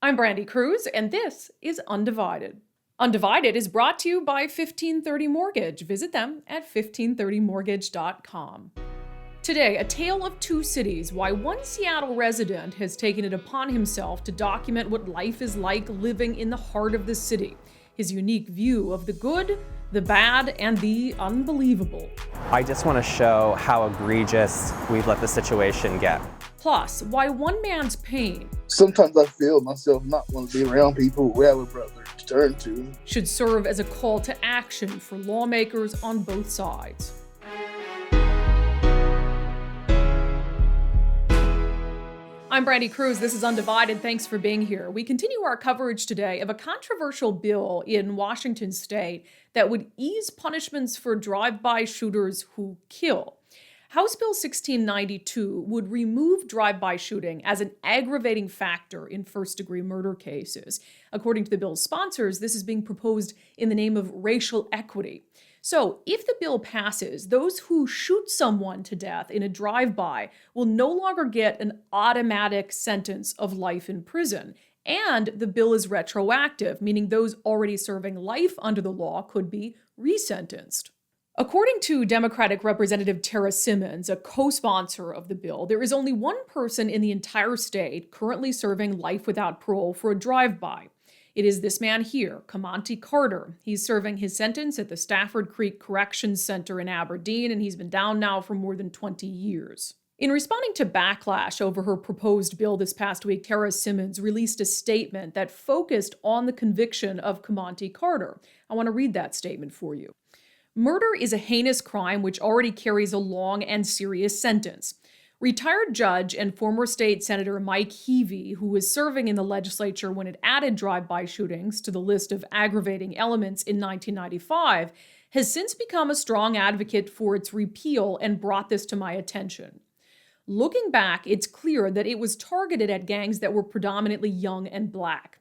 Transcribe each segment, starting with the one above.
I'm Brandy Cruz, and this is Undivided. Undivided is brought to you by 1530 Mortgage. Visit them at 1530mortgage.com. Today, a tale of two cities, why one Seattle resident has taken it upon himself to document what life is like living in the heart of the city, his unique view of the good, the bad, and the unbelievable. I just want to show how egregious we've let the situation get. Plus, why one man's pain Sometimes I feel myself not want to be around people who have a brother to turn to. should serve as a call to action for lawmakers on both sides. I'm Brandy Cruz. This is Undivided. Thanks for being here. We continue our coverage today of a controversial bill in Washington state that would ease punishments for drive-by shooters who kill. House Bill 1692 would remove drive-by shooting as an aggravating factor in first-degree murder cases. According to the bill's sponsors, this is being proposed in the name of racial equity. So, if the bill passes, those who shoot someone to death in a drive-by will no longer get an automatic sentence of life in prison. And the bill is retroactive, meaning those already serving life under the law could be resentenced. According to Democratic Representative Tara Simmons, a co-sponsor of the bill, there is only one person in the entire state currently serving life without parole for a drive-by. It is this man here, Kamonte Carter. He's serving his sentence at the Stafford Creek Corrections Center in Aberdeen, and he's been down now for more than 20 years. In responding to backlash over her proposed bill this past week, Tara Simmons released a statement that focused on the conviction of Kamonte Carter. I want to read that statement for you. Murder is a heinous crime which already carries a long and serious sentence. Retired judge and former state senator Mike Heavey, who was serving in the legislature when it added drive-by shootings to the list of aggravating elements in 1995, has since become a strong advocate for its repeal and brought this to my attention. Looking back, it's clear that it was targeted at gangs that were predominantly young and black.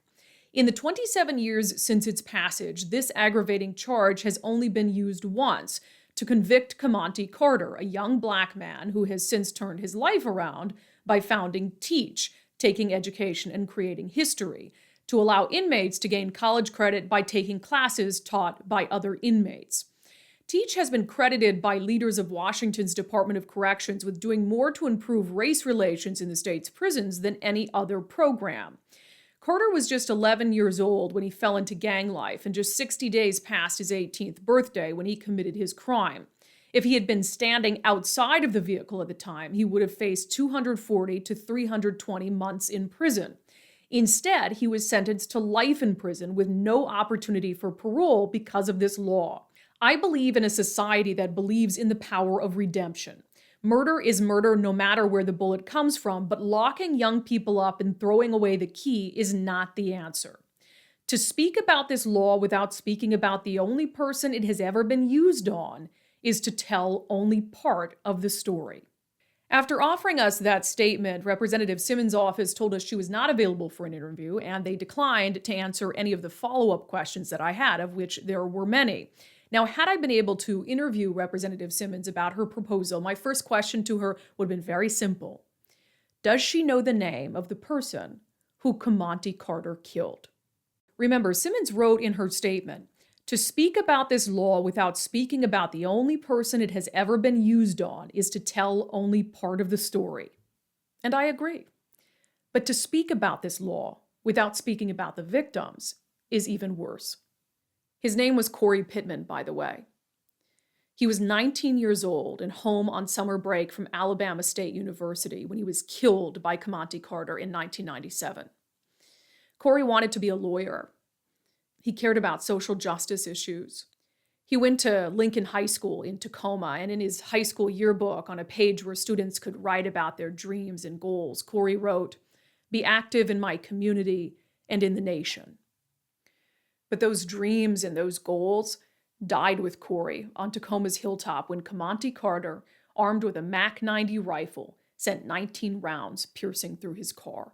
In the 27 years since its passage, this aggravating charge has only been used once to convict Kamonte Carter, a young black man who has since turned his life around by founding Teach, Taking Education and Creating History, to allow inmates to gain college credit by taking classes taught by other inmates. Teach has been credited by leaders of Washington's Department of Corrections with doing more to improve race relations in the state's prisons than any other program. Carter was just 11 years old when he fell into gang life and just 60 days past his 18th birthday when he committed his crime. If he had been standing outside of the vehicle at the time, he would have faced 240 to 320 months in prison. Instead, he was sentenced to life in prison with no opportunity for parole because of this law. I believe in a society that believes in the power of redemption. Murder is murder no matter where the bullet comes from, but locking young people up and throwing away the key is not the answer. To speak about this law without speaking about the only person it has ever been used on is to tell only part of the story. After offering us that statement, Representative Simmons' office told us she was not available for an interview, and they declined to answer any of the follow-up questions that I had, of which there were many. Now, had I been able to interview Representative Simmons about her proposal, my first question to her would have been very simple. Does she know the name of the person who Kamonte Carter killed? Remember, Simmons wrote in her statement, to speak about this law without speaking about the only person it has ever been used on is to tell only part of the story. And I agree. But to speak about this law without speaking about the victims is even worse. His name was Corey Pittman, by the way. He was 19 years old and home on summer break from Alabama State University when he was killed by Kamonte Carter in 1997. Corey wanted to be a lawyer. He cared about social justice issues. He went to Lincoln High School in Tacoma, and in his high school yearbook, on a page where students could write about their dreams and goals, Corey wrote, "Be active in my community and in the nation." But those dreams and those goals died with Corey on Tacoma's hilltop when Kamonte Carter, armed with a MAC-90 rifle, sent 19 rounds piercing through his car.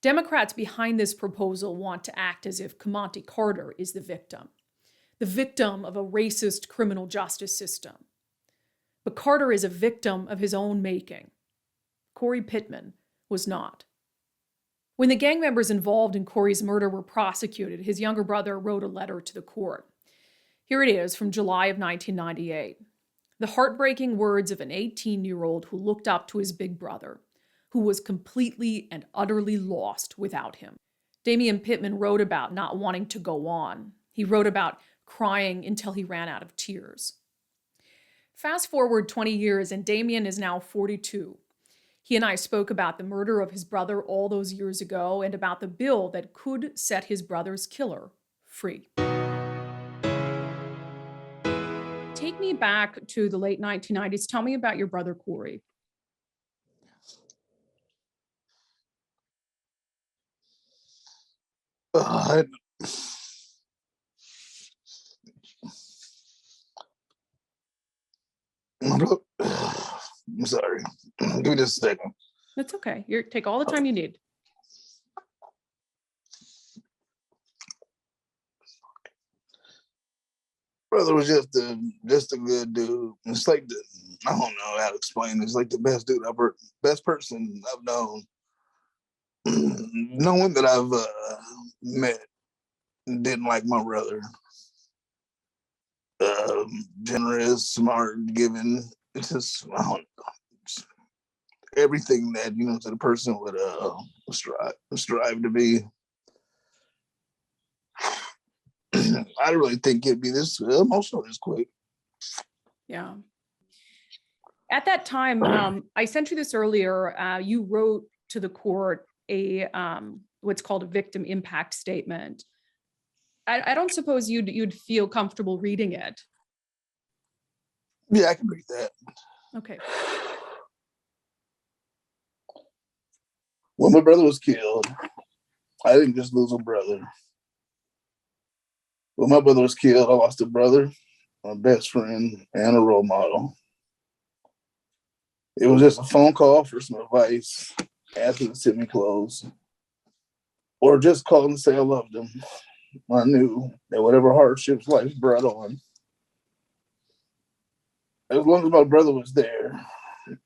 Democrats behind this proposal want to act as if Kamonte Carter is the victim of a racist criminal justice system. But Carter is a victim of his own making. Corey Pittman was not. When the gang members involved in Corey's murder were prosecuted, his younger brother wrote a letter to the court. Here it is from July of 1998. The heartbreaking words of an 18-year-old who looked up to his big brother, who was completely and utterly lost without him. Damian Pittman wrote about not wanting to go on. He wrote about crying until he ran out of tears. Fast forward 20 years, and Damian is now 42. He and I spoke about the murder of his brother all those years ago and about the bill that could set his brother's killer free. Take me back to the late 1990s. Tell me about your brother, Corey. Uh, I'm sorry. Give me just a second. That's okay. Take all the time you need. Brother was just a good dude. It's like I don't know how to explain it. It's like the best dude I've ever, best person I've known. No one that I've met didn't like my brother. Generous, smart, giving. It's just I don't know. It's everything that that a person would strive to be. I don't really think it'd be this emotional this quick. Yeah. At that time, I sent you this earlier. You wrote to the court a what's called a victim impact statement. I don't suppose you'd feel comfortable reading it. Yeah, I can read that. Okay. When my brother was killed, I didn't just lose a brother. When my brother was killed, I lost a brother, my best friend, and a role model. It was just a phone call for some advice, asking to send me clothes, or just call and say I loved him. I knew that whatever hardships life brought on, as long as my brother was there,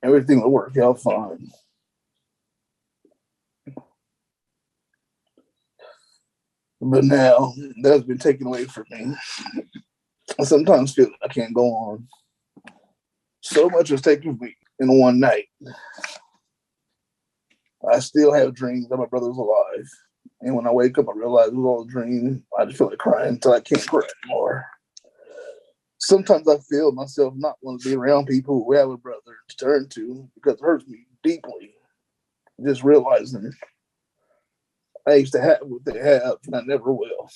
everything would work out fine. But now that's been taken away from me. I sometimes feel I can't go on. So much was taken from me in one night. I still have dreams that my brother's alive. And when I wake up, I realize it was all a dream. I just feel like crying until I can't cry anymore. Sometimes I feel myself not wanting to be around people who have a brother to turn to because it hurts me deeply. Just realizing I used to have what they have and I never will.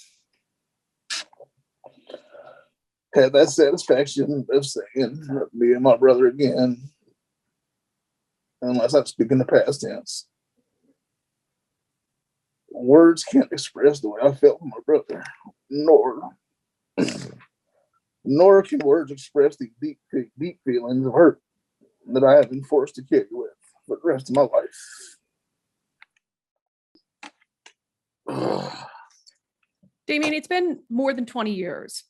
Had that satisfaction of saying me and my brother again, unless I speak in the past tense. Words can't express the way I felt for my brother, nor can words express the deep feelings of hurt that I have been forced to carry with for the rest of my life. Damian, it's been more than 20 years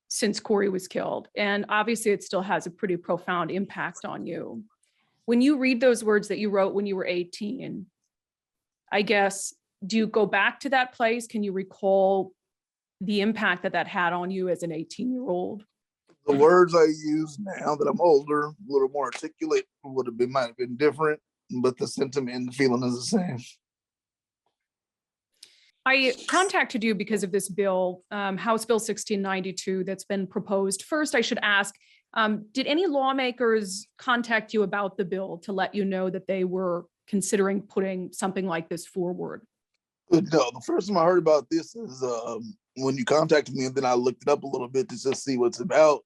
since Corey was killed, and obviously it still has a pretty profound impact on you. When you read those words that you wrote when you were 18, I guess, do you go back to that place? Can you recall the impact that had on you as an 18-year-old? The words I use now that I'm older, a little more articulate, might have been different, but the sentiment and the feeling is the same. I contacted you because of this bill, House Bill 1692, that's been proposed. First, I should ask, did any lawmakers contact you about the bill to let you know that they were considering putting something like this forward? No, the first time I heard about this is when you contacted me, and then I looked it up a little bit to just see what it's about.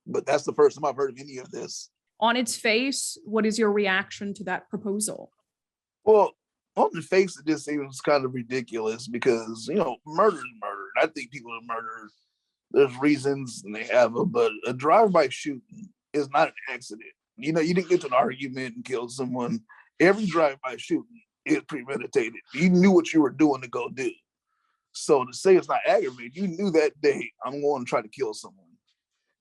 But that's the first time I've heard of any of this. On its face, what is your reaction to that proposal? Well, on the face, it just seems kind of ridiculous because, murder is murder. I think people are murdered. There's reasons and they have them, but a drive-by shooting is not an accident. You didn't get to an argument and kill someone. Every drive-by shooting is premeditated. You knew what you were doing to go do. So to say it's not aggravated, you knew that day, I'm going to try to kill someone.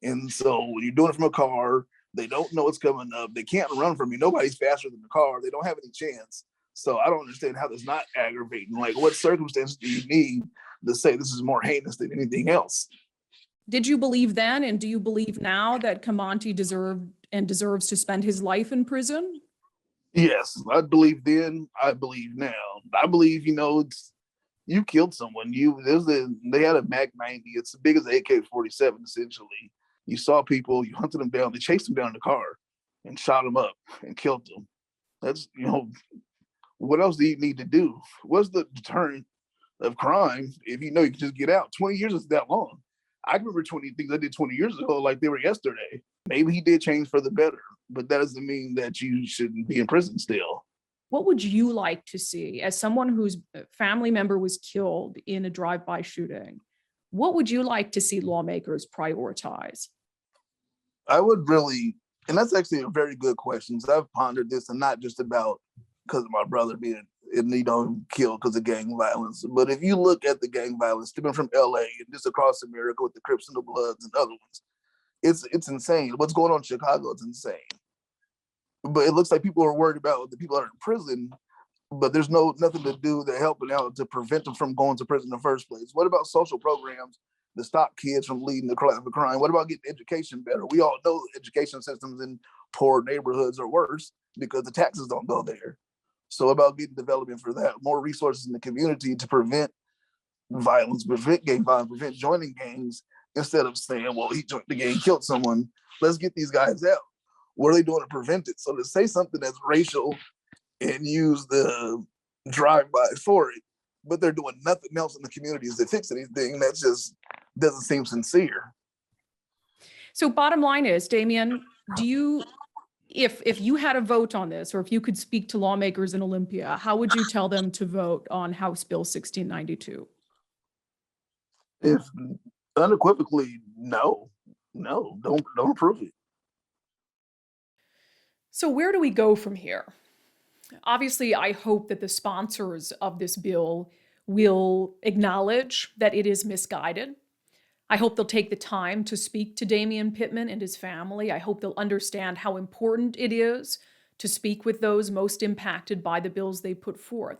And so when you're doing it from a car, they don't know what's coming up. They can't run from you. Nobody's faster than the car. They don't have any chance. So I don't understand how that's not aggravating. Like, what circumstances do you need to say this is more heinous than anything else? Did you believe then, and do you believe now that Comanche deserved and deserves to spend his life in prison? Yes, I believe then. I believe now. I believe, it's you killed someone. They had a Mac 90. It's as big as an AK-47 essentially. You saw people. You hunted them down. They chased them down in the car and shot them up and killed them. That's what else do you need to do? What's the deterrent of crime if you know you can just get out? 20 years is that long. I remember 20 things I did 20 years ago like they were yesterday. Maybe he did change for the better, but that doesn't mean that you shouldn't be in prison still. What would you like to see as someone whose family member was killed in a drive-by shooting? What would you like to see lawmakers prioritize? I would really, and that's actually a very good question. So I've pondered this, and not just about because of my brother being killed because of gang violence. But if you look at the gang violence, even from LA and just across America with the Crips and the Bloods and other ones, it's insane. What's going on in Chicago is insane. But it looks like people are worried about the people that are in prison, but there's nothing to do to helping out to prevent them from going to prison in the first place. What about social programs to stop kids from leading to crime? What about getting education better? We all know education systems in poor neighborhoods are worse because the taxes don't go there. So about getting development for that, more resources in the community to prevent violence, prevent gang violence, prevent joining gangs, instead of saying, well, he joined the gang, killed someone. Let's get these guys out. What are they doing to prevent it? So to say something that's racial and use the drive-by for it, but they're doing nothing else in the communities to fix anything, that just doesn't seem sincere. So bottom line is, Damian, if you had a vote on this, or if you could speak to lawmakers in Olympia, how would you tell them to vote on House Bill 1692? If unequivocally, no, don't approve it. So where do we go from here? Obviously, I hope that the sponsors of this bill will acknowledge that it is misguided. I hope they'll take the time to speak to Damian Pittman and his family. I hope they'll understand how important it is to speak with those most impacted by the bills they put forth.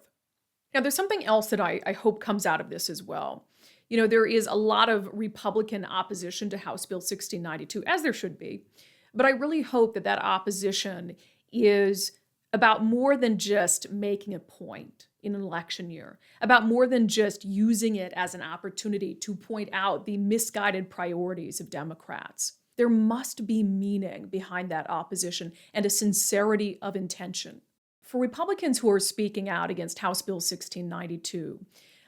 Now, there's something else that I hope comes out of this as well. There is a lot of Republican opposition to House Bill 1692, as there should be. But I really hope that that opposition is about more than just making a point in an election year, about more than just using it as an opportunity to point out the misguided priorities of Democrats. There must be meaning behind that opposition and a sincerity of intention. For Republicans who are speaking out against House Bill 1692,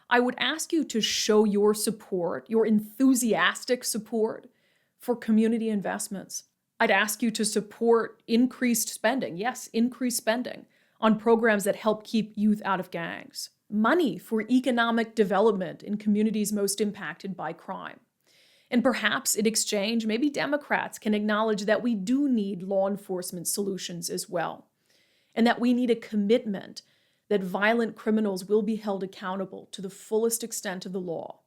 I would ask you to show your support, your enthusiastic support for community investments. I'd ask you to support increased spending, yes, increased spending on programs that help keep youth out of gangs, money for economic development in communities most impacted by crime. And perhaps in exchange, maybe Democrats can acknowledge that we do need law enforcement solutions as well, and that we need a commitment that violent criminals will be held accountable to the fullest extent of the law.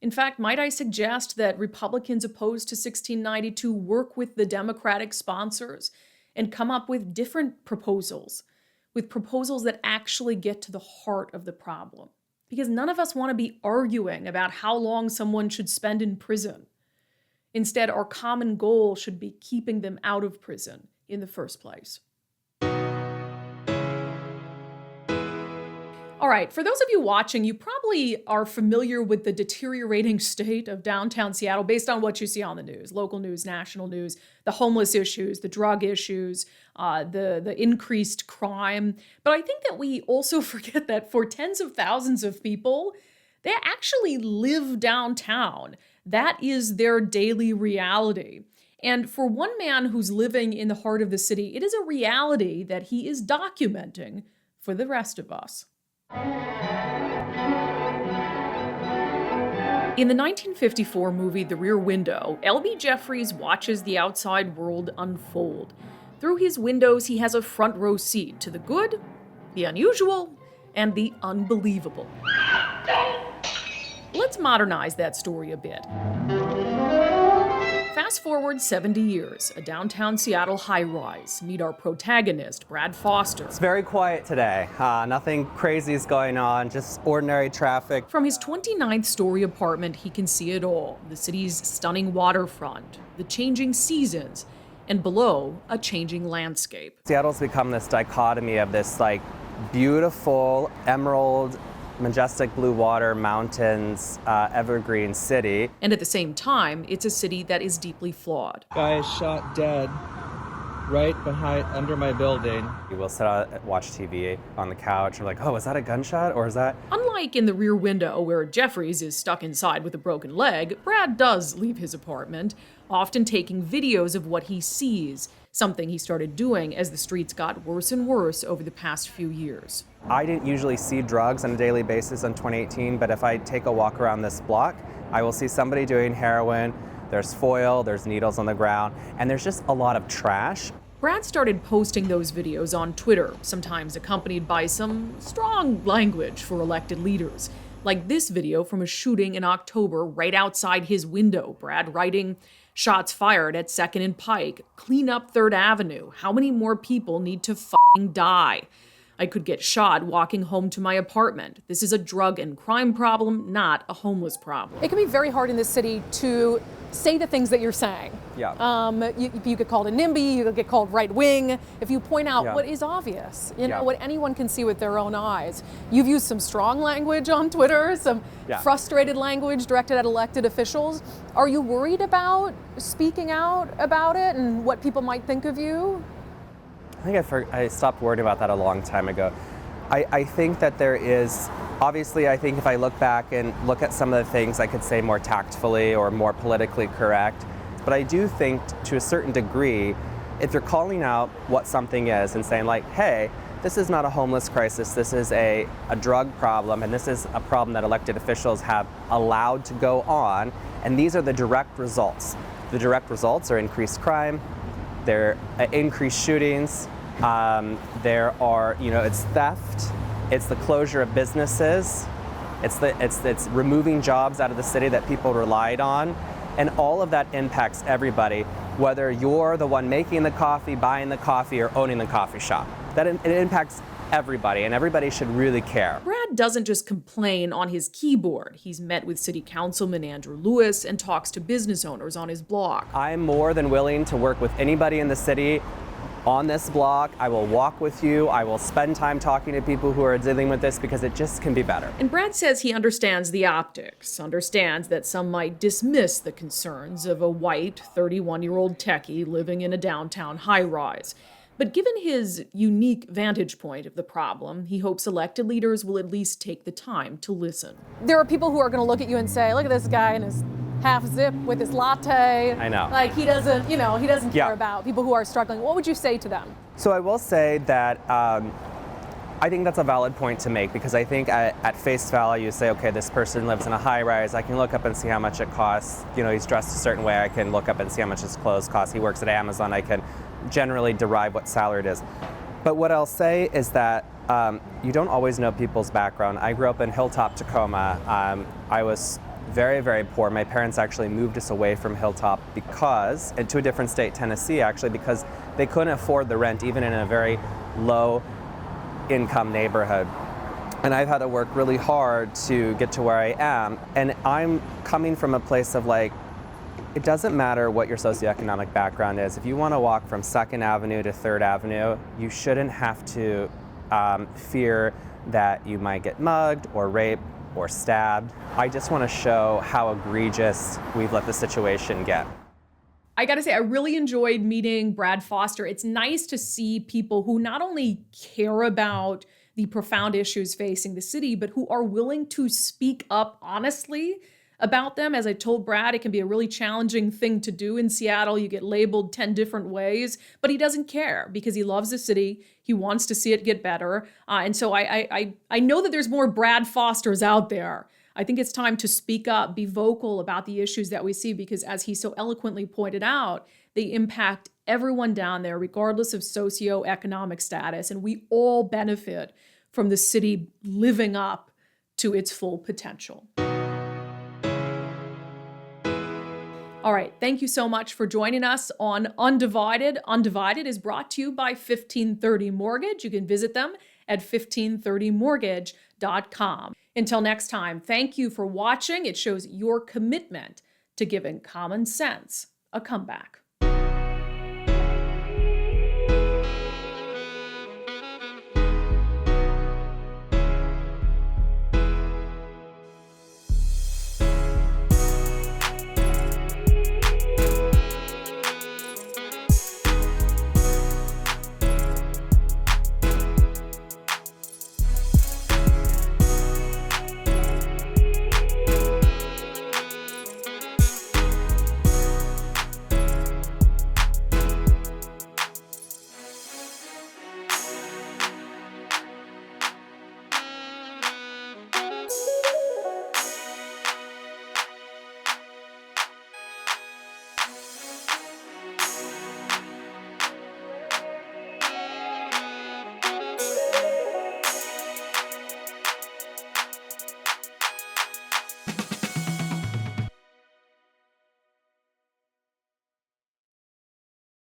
In fact, might I suggest that Republicans opposed to 1692 work with the Democratic sponsors and come up with different proposals, with proposals that actually get to the heart of the problem? Because none of us want to be arguing about how long someone should spend in prison. Instead, our common goal should be keeping them out of prison in the first place. All right, for those of you watching, you probably are familiar with the deteriorating state of downtown Seattle based on what you see on the news, local news, national news, the homeless issues, the drug issues, the increased crime. But I think that we also forget that for tens of thousands of people, they actually live downtown. That is their daily reality. And for one man who's living in the heart of the city, it is a reality that he is documenting for the rest of us. In the 1954 movie The Rear Window, L.B. Jeffries watches the outside world unfold. Through his windows, he has a front row seat to the good, the unusual, and the unbelievable. Let's modernize that story a bit. Fast forward 70 years, a downtown Seattle high-rise. Meet our protagonist, Brad Foster. It's very quiet today. Nothing crazy is going on, just ordinary traffic. From his 29th story apartment, he can see it all. The city's stunning waterfront, the changing seasons, and below, a changing landscape. Seattle's become this dichotomy of this beautiful emerald, majestic blue water, mountains, evergreen city. And at the same time, it's a city that is deeply flawed. Guy is shot dead right under my building. We'll sit out and watch TV on the couch. We're like, oh, is that a gunshot or is that? Unlike in the rear window where Jeffries is stuck inside with a broken leg, Brad does leave his apartment, often taking videos of what he sees, something he started doing as the streets got worse and worse over the past few years. I didn't usually see drugs on a daily basis in 2018, but if I take a walk around this block, I will see somebody doing heroin. There's foil, there's needles on the ground, and there's just a lot of trash. Brad started posting those videos on Twitter, sometimes accompanied by some strong language for elected leaders. Like this video from a shooting in October right outside his window. Brad writing, "Shots fired at 2nd and Pike. Clean up 3rd Avenue. How many more people need to f***ing die? I could get shot walking home to my apartment. This is a drug and crime problem, not a homeless problem." It can be very hard in this city to say the things that you're saying. Yeah. You get called a NIMBY, you could get called right wing. If you point out Yeah. what is obvious, Yeah. what anyone can see with their own eyes. You've used some strong language on Twitter, some Yeah. frustrated language directed at elected officials. Are you worried about speaking out about it and what people might think of you? I think I stopped worrying about that a long time ago. I think that there is, obviously, I think if I look back and look at some of the things I could say more tactfully or more politically correct, but I do think to a certain degree, if you're calling out what something is and saying like, hey, this is not a homeless crisis, this is a drug problem, and this is a problem that elected officials have allowed to go on, and these are the direct results. The direct results are increased crime, there are increased shootings, there are, it's theft, it's the closure of businesses, it's removing jobs out of the city that people relied on, and all of that impacts everybody, whether you're the one making the coffee, buying the coffee, or owning the coffee shop. It impacts everybody, and everybody should really care. Brad doesn't just complain on his keyboard. He's met with City Councilman Andrew Lewis and talks to business owners on his block. I'm more than willing to work with anybody in the city on this block. I will walk with you. I will spend time talking to people who are dealing with this because it just can be better. And Brad says he understands the optics, understands that some might dismiss the concerns of a white 31-year-old techie living in a downtown high-rise. But given his unique vantage point of the problem, he hopes elected leaders will at least take the time to listen. There are people who are going to look at you and say, look at this guy in his half zip with his latte. I know. Like he doesn't care Yeah. about people who are struggling. What would you say to them? So I will say that I think that's a valid point to make, because I think at face value, you say, okay, this person lives in a high rise. I can look up and see how much it costs. He's dressed a certain way. I can look up and see how much his clothes cost. He works at Amazon. I can generally derive what salary it is. But what I'll say is that you don't always know people's background. I grew up in Hilltop, Tacoma. I was very, very poor. My parents actually moved us away from Hilltop and to a different state, Tennessee, actually, because they couldn't afford the rent, even in a very low income neighborhood. And I've had to work really hard to get to where I am. And I'm coming from a place of it doesn't matter what your socioeconomic background is. If you want to walk from 2nd Avenue to 3rd Avenue, you shouldn't have to fear that you might get mugged or raped or stabbed. I just want to show how egregious we've let the situation get. I gotta say, I really enjoyed meeting Brad Foster. It's nice to see people who not only care about the profound issues facing the city, but who are willing to speak up honestly about them. As I told Brad, it can be a really challenging thing to do in Seattle. You get labeled 10 different ways, but he doesn't care because he loves the city. He wants to see it get better. And so I know that there's more Brad Fosters out there. I think it's time to speak up, be vocal about the issues that we see, because as he so eloquently pointed out, they impact everyone down there, regardless of socioeconomic status. And we all benefit from the city living up to its full potential. All right, thank you so much for joining us on Undivided. Undivided is brought to you by 1530 Mortgage. You can visit them at 1530mortgage.com. Until next time, thank you for watching. It shows your commitment to giving common sense a comeback.